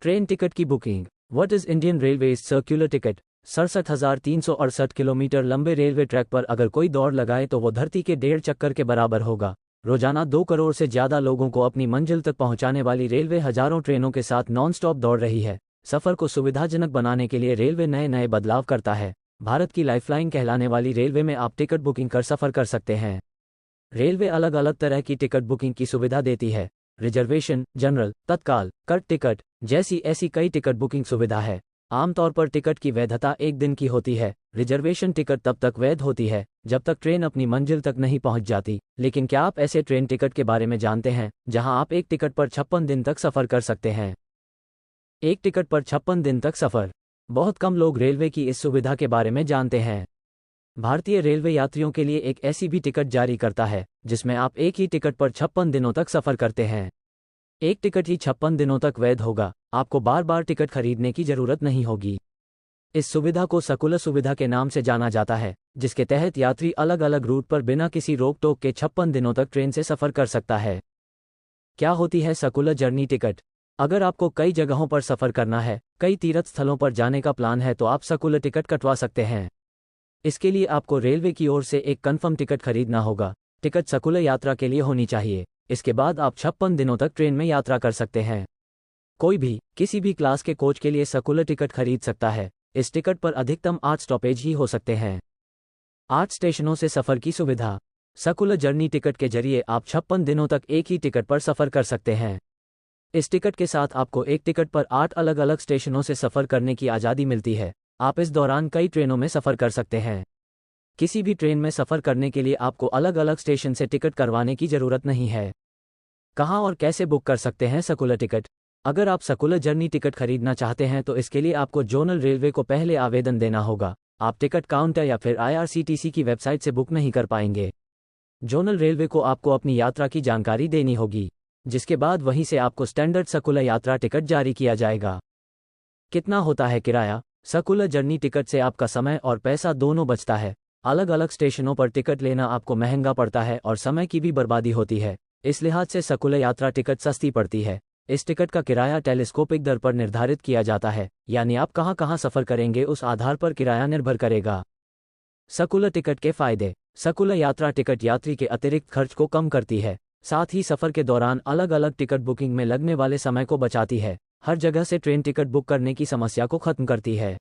Train ticket की booking. What is Indian railway circular ticket? 67,368 kilometre लंबे railway track पर अगर कोई दौड़ लगाए तो वो धरती के 1.5 चक्कर के बराबर होगा। रोजाना 2 करोड़ से ज्यादा लोगों को अपनी मंजिल तक पहुंचाने वाली रेलवे हजारों ट्रेनों के साथ नॉन स्टॉप दौड़ रही है। सफर को सुविधाजनक बनाने के लिए रेलवे नए नए बदलाव करता है। भारत की लाइफलाइन कहलाने वाली रेलवे में आप टिकट बुकिंग कर सफर कर सकते हैं। रेलवे अलग अलग तरह की टिकट बुकिंग की सुविधा देती है। रिजर्वेशन, जनरल, तत्काल, कट टिकट जैसी ऐसी कई टिकट बुकिंग सुविधा है। आमतौर पर टिकट की वैधता 1 दिन की होती है। रिजर्वेशन टिकट तब तक वैध होती है जब तक ट्रेन अपनी मंजिल तक नहीं पहुंच जाती। लेकिन क्या आप ऐसे ट्रेन टिकट के बारे में जानते हैं जहां आप एक टिकट पर 56 दिन तक सफर कर सकते हैं? एक टिकट पर 56 दिन तक सफर। बहुत कम लोग रेलवे की इस सुविधा के बारे में जानते हैं। भारतीय रेलवे यात्रियों के लिए एक ऐसी भी टिकट जारी करता है जिसमें आप एक ही टिकट पर 56 दिनों तक सफर करते हैं। एक टिकट ही 56 दिनों तक वैध होगा। आपको बार बार टिकट खरीदने की जरूरत नहीं होगी। इस सुविधा को सर्कुलर सुविधा के नाम से जाना जाता है, जिसके तहत यात्री अलग अलग रूट पर बिना किसी रोक टोक के 56 दिनों तक ट्रेन से सफर कर सकता है। क्या होती है सर्कुलर जर्नी टिकट? अगर आपको कई जगहों पर सफर करना है, कई तीर्थ स्थलों पर जाने का प्लान है तो आप सर्कुलर टिकट कटवा सकते हैं। इसके लिए आपको रेलवे की ओर से एक कन्फर्म टिकट खरीदना होगा। टिकट सर्कुलर यात्रा के लिए होनी चाहिए। इसके बाद आप 56 दिनों तक ट्रेन में यात्रा कर सकते हैं। कोई भी किसी भी क्लास के कोच के लिए सर्कुलर टिकट खरीद सकता है। इस टिकट पर अधिकतम 8 स्टॉपेज ही हो सकते हैं। 8 स्टेशनों से सफर की सुविधा। सर्कुलर जर्नी टिकट के जरिए आप 56 दिनों तक एक ही टिकट पर सफर कर सकते हैं। इस टिकट के साथ आपको एक टिकट पर 8 अलग अलग स्टेशनों से सफर करने की आज़ादी मिलती है। आप इस दौरान कई ट्रेनों में सफर कर सकते हैं। किसी भी ट्रेन में सफर करने के लिए आपको अलग अलग स्टेशन से टिकट करवाने की जरूरत नहीं है। कहां और कैसे बुक कर सकते हैं सर्कुलर टिकट? अगर आप सर्कुलर जर्नी टिकट खरीदना चाहते हैं तो इसके लिए आपको जोनल रेलवे को पहले आवेदन देना होगा। आप टिकट काउंटर या फिर IRCTC की वेबसाइट से बुक नहीं कर पाएंगे। जोनल रेलवे को आपको अपनी यात्रा की जानकारी देनी होगी, जिसके बाद वहीं से आपको स्टैंडर्ड सर्कुलर यात्रा टिकट जारी किया जाएगा। कितना होता है किराया? सर्कुलर जर्नी टिकट से आपका समय और पैसा दोनों बचता है। अलग अलग स्टेशनों पर टिकट लेना आपको महंगा पड़ता है और समय की भी बर्बादी होती है। इस लिहाज से सर्कुलर यात्रा टिकट सस्ती पड़ती है। इस टिकट का किराया टेलीस्कोपिक दर पर निर्धारित किया जाता है, यानी आप कहां कहां सफर करेंगे उस आधार पर किराया निर्भर करेगा। सर्कुलर टिकट के फायदे। सर्कुलर यात्रा टिकट यात्री के अतिरिक्त खर्च को कम करती है। साथ ही सफर के दौरान अलग अलग टिकट बुकिंग में लगने वाले समय को बचाती है। हर जगह से ट्रेन टिकट बुक करने की समस्या को खत्म करती है।